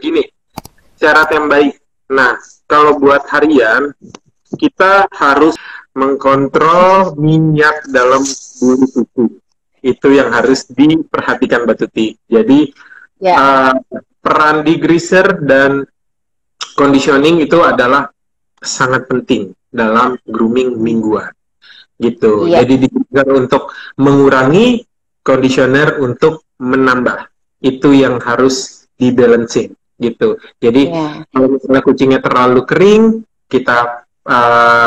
gini, syarat yang baik. Nah, kalau buat harian, kita harus mengkontrol minyak dalam bulu kuku. Itu yang harus diperhatikan Mbak Tuti. Jadi, Ya, peran degreaser dan conditioning itu adalah sangat penting dalam grooming mingguan. Gitu. iya, Jadi degreaser untuk mengurangi, conditioner untuk menambah. Itu yang harus dibalancing gitu. Jadi ya, kalau misalnya kucingnya terlalu kering, kita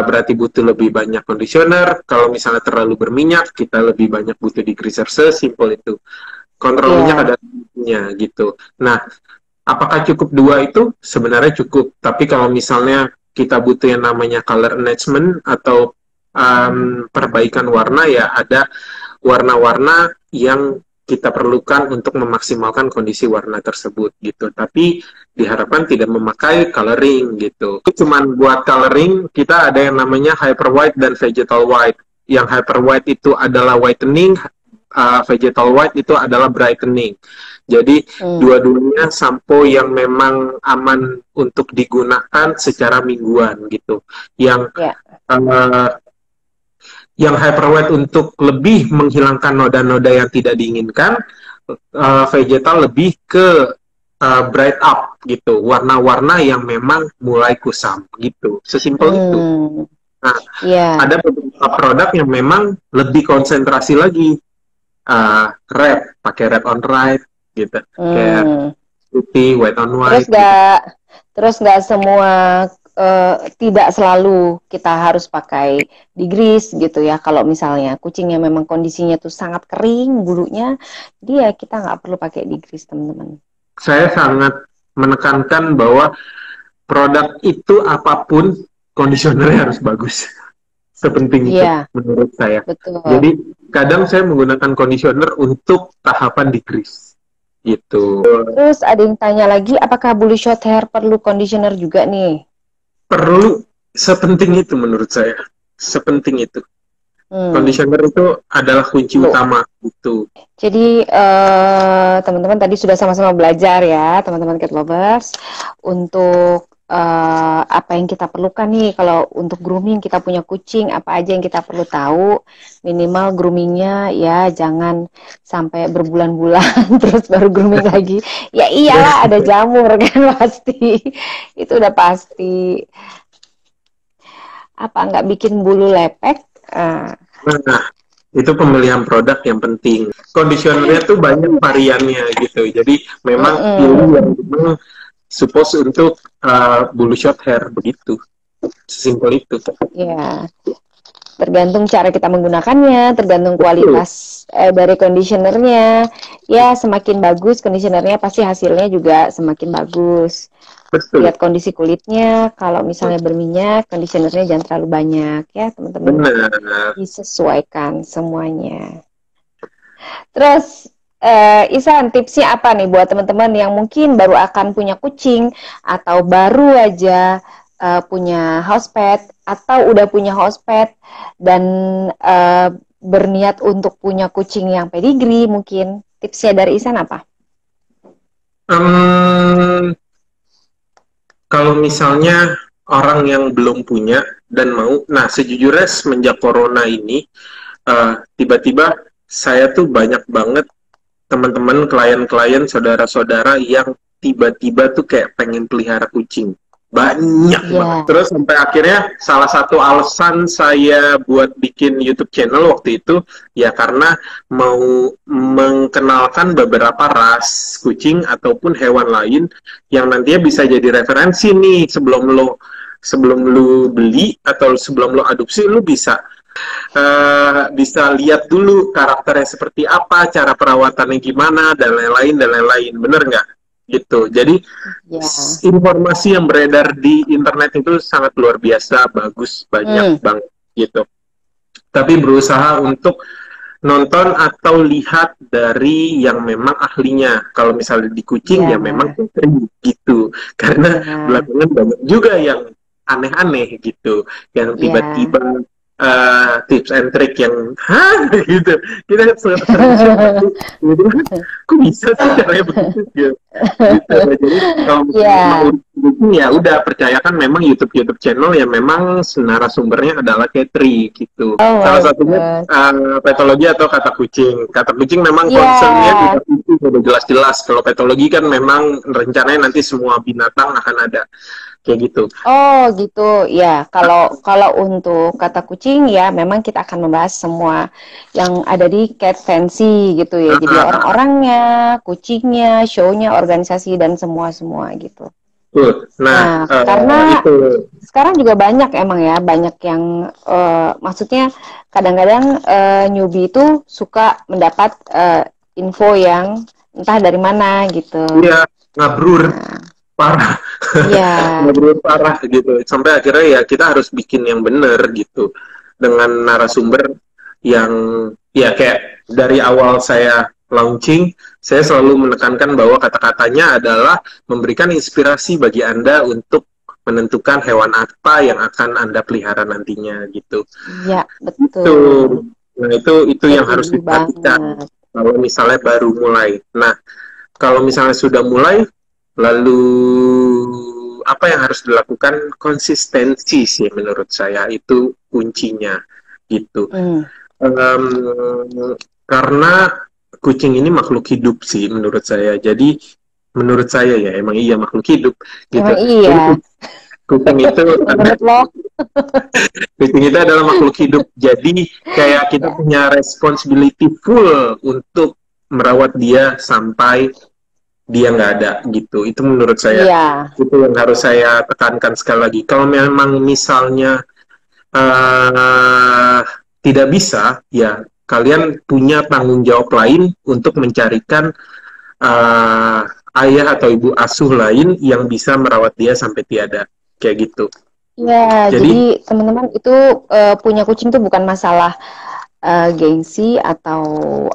berarti butuh lebih banyak conditioner. Kalau misalnya terlalu berminyak, kita lebih banyak butuh degreaser. Sesimpel itu. Kontrol minyak iya, ada gitu. Nah, apakah cukup dua itu? Sebenarnya cukup. Tapi kalau misalnya kita butuh yang namanya color enhancement atau perbaikan warna, ya ada warna-warna yang kita perlukan untuk memaksimalkan kondisi warna tersebut gitu. Tapi diharapkan tidak memakai coloring gitu. Cuman buat coloring kita ada yang namanya hyper white dan vegetal white. Yang hyper white itu adalah whitening, vegetal white itu adalah brightening. Jadi hmm, dua-duanya sampo yang memang aman untuk digunakan secara mingguan gitu. Yang ya, uh, yang hyperwhite untuk lebih menghilangkan noda-noda yang tidak diinginkan, vegetal lebih ke bright up gitu, warna-warna yang memang mulai kusam gitu, sesimpel itu. hmm, Nah, ya, ada beberapa produk yang memang lebih konsentrasi lagi, red, pakai red on red gitu, kayak hmm. putih, white on Terus white gitu. nggak, terus nggak semua, tidak selalu kita harus pakai digrease gitu ya. Kalau misalnya kucingnya memang kondisinya tuh sangat kering bulunya, dia kita nggak perlu pakai digrease, teman-teman. Saya sangat menekankan bahwa produk itu apapun, kondisionernya harus bagus. Sepenting itu Iya, menurut saya. betul. Jadi kadang saya menggunakan conditioner untuk tahapan decrease gitu. Terus ada yang tanya lagi, apakah bully short hair perlu conditioner juga nih? Perlu, sepenting itu menurut saya. Sepenting itu. Hmm, Conditioner itu adalah kunci perlu. utama gitu. Jadi teman-teman tadi sudah sama-sama belajar ya, teman-teman cat lovers, untuk apa yang kita perlukan nih kalau untuk grooming kita punya kucing, apa aja yang kita perlu tahu. Minimal groomingnya ya jangan sampai berbulan-bulan terus baru grooming lagi. Ya iyalah ada jamur kan pasti, itu udah pasti. Apa nggak bikin bulu lepek? Ah, Nah, itu pemilihan produk yang penting. Conditionernya tuh banyak variannya gitu. Jadi memang pilih mm-mm. yang memang suppose untuk bulu short hair begitu. Sesimpel itu. Ya. Tergantung cara kita menggunakannya, tergantung Betul, kualitas dari conditionernya. Ya, semakin bagus conditionernya pasti hasilnya juga semakin bagus. betul. Lihat kondisi kulitnya, kalau misalnya berminyak, conditionernya jangan terlalu banyak ya, teman-teman. Benar. Disesuaikan semuanya. Terus Isan, tipsnya apa nih buat teman-teman yang mungkin baru akan punya kucing atau baru aja punya house pet atau udah punya house pet dan berniat untuk punya kucing yang pedigree mungkin. Tipsnya dari Isan apa? Um, Kalau misalnya orang yang belum punya dan mau, nah sejujurnya semenjak corona ini, tiba-tiba saya tuh banyak banget teman-teman, klien-klien, saudara-saudara yang tiba-tiba tuh kayak pengen pelihara kucing. Banyak banget. Ya, Terus sampai akhirnya salah satu alasan saya buat bikin YouTube channel waktu itu, ya karena mau mengenalkan beberapa ras kucing ataupun hewan lain yang nantinya bisa jadi referensi nih sebelum lu beli atau sebelum lu adopsi, lu bisa lihat dulu karakternya seperti apa, cara perawatannya gimana, dan lain-lain, dan lain-lain. Bener nggak? Gitu. Jadi, ya. informasi yang beredar di internet itu sangat luar biasa, bagus, banyak Hmm, banget. Gitu. Tapi berusaha untuk nonton atau lihat dari yang memang ahlinya. Kalau misalnya di kucing, ya memang ya, gitu. Karena ya, belakangan banyak juga yang aneh-aneh gitu. Yang ya. tiba-tiba tips and trick yang gitu. Kita sering share gitu. Kok bisa sih caranya begitu gitu. Gitu. Jadi kalau memang Ya. ya udah percayakan memang YouTube channel yang memang narasumbernya adalah Katri gitu. Oh Salah my satunya God. petologi atau kata kucing. Kata kucing memang concernnya Ya. juga kucing udah jelas-jelas. Kalau petologi kan memang rencananya nanti semua binatang akan ada kayak gitu. Oh gitu ya. Kalau kalau untuk kata kucing ya memang kita akan membahas semua yang ada di Cat Fancy gitu ya. Jadi orang-orangnya, kucingnya, show-nya, organisasi dan semua gitu. Nah, Nah, karena itu sekarang juga banyak emang ya, banyak yang maksudnya kadang-kadang newbie itu suka mendapat info yang entah dari mana gitu. dia ngabrur Nah, parah. iya, Ngabrur parah gitu. Sampai akhirnya ya kita harus bikin yang benar gitu. Dengan narasumber yang ya kayak dari awal saya launching, saya selalu menekankan bahwa kata-katanya adalah memberikan inspirasi bagi Anda untuk menentukan hewan apa yang akan Anda pelihara nantinya gitu. iya Itu, betul. nah itu yang harus Setuju diperhatikan banget. kalau misalnya baru mulai. Nah, kalau misalnya sudah mulai, lalu apa yang harus dilakukan? Konsistensi sih menurut saya itu kuncinya gitu. Hmm, Karena kucing ini makhluk hidup sih menurut saya. Jadi menurut saya ya emang iya makhluk hidup gitu. emang Jadi iya. kucing itu Menurut lo? kucing itu adalah makhluk hidup. Jadi kayak kita Ya. punya responsibility full untuk merawat dia sampai dia nggak ada gitu. Itu menurut saya Iya, itu yang harus saya tekankan sekali lagi. Kalau memang misalnya uh, tidak bisa, ya kalian punya tanggung jawab lain untuk mencarikan uh, ayah atau ibu asuh lain yang bisa merawat dia sampai tiada, kayak gitu. ya. Jadi Jadi teman-teman itu punya kucing itu bukan masalah gengsi atau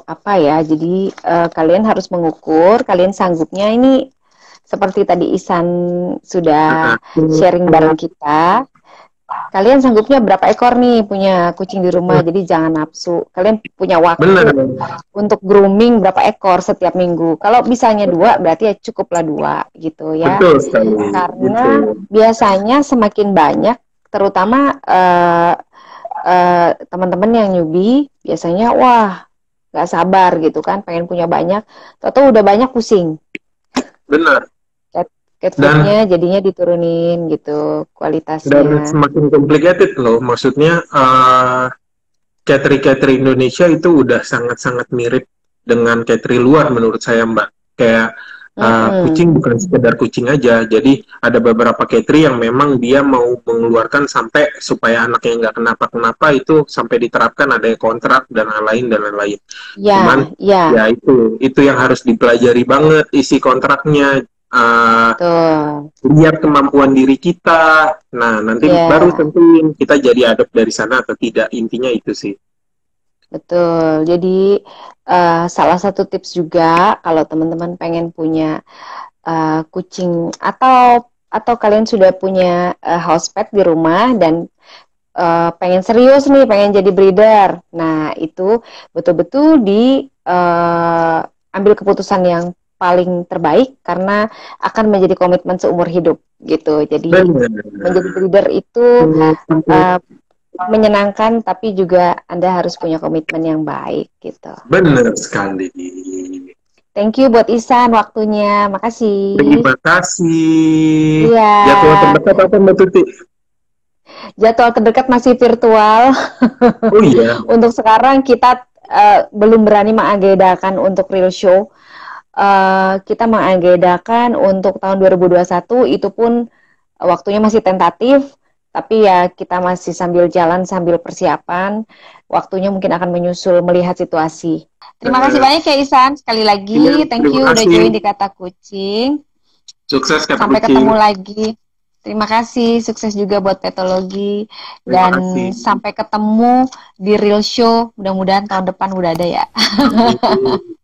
apa ya. Jadi kalian harus mengukur, kalian sanggupnya ini seperti tadi Isan sudah sharing bareng kita. Kalian sanggupnya berapa ekor nih punya kucing di rumah? Jadi jangan nafsu. Kalian punya benar, waktu untuk grooming berapa ekor setiap minggu. Kalau misalnya 2, berarti ya cukuplah 2 gitu ya. betul sekali. Gitu. Karena biasanya semakin banyak, terutama teman-teman yang newbie, biasanya wah nggak sabar gitu kan, pengen punya banyak, atau udah banyak pusing. Benar. Cat Dan foodnya jadinya diturunin gitu dan kualitasnya. semakin complicated loh. Maksudnya catering Indonesia itu udah sangat-sangat mirip dengan catering luar menurut saya Mbak. Kayak Mm-mm. kucing bukan sekedar kucing aja. Jadi ada beberapa catering yang memang dia mau mengeluarkan sampai supaya anaknya nggak kenapa-kenapa itu sampai diterapkan ada kontrak dan lain-lain dan lain-lain. Cuman Ya, ya, ya itu yang harus dipelajari banget isi kontraknya. tuh. Lihat kemampuan diri kita. Nah, nanti baru Ya, tentuin kita jadi adopt dari sana atau tidak. Intinya itu sih. betul. Jadi salah satu tips juga kalau teman-teman pengen punya kucing atau kalian sudah punya house pet di rumah dan pengen serius nih, pengen jadi breeder. Nah, itu betul-betul ambil keputusan yang paling terbaik karena akan menjadi komitmen seumur hidup gitu. Jadi menjadi Benar. breeder itu uh, menyenangkan tapi juga Anda harus punya komitmen yang baik gitu. Benar sekali. Thank you buat Isan waktunya. Makasih. Terima kasih. Iya. Jadwal terdekat apa Mbak Tuti? Jadwal terdekat masih virtual. Oh iya. Untuk sekarang kita belum berani mengagendakan untuk real show. Kita mengagendakan untuk tahun 2021 itu pun waktunya masih tentatif, tapi ya kita masih sambil jalan sambil persiapan. Waktunya mungkin akan menyusul melihat situasi. Terima kasih banyak ya Isan sekali Iya, lagi. Thank terima you udah kasih. join di Kata Kucing. Sukses kata Sampai kucing. ketemu lagi. Terima kasih, sukses juga buat Petologi Terima dan kasih. sampai ketemu di real show. Mudah-mudahan tahun depan udah ada ya. Amin.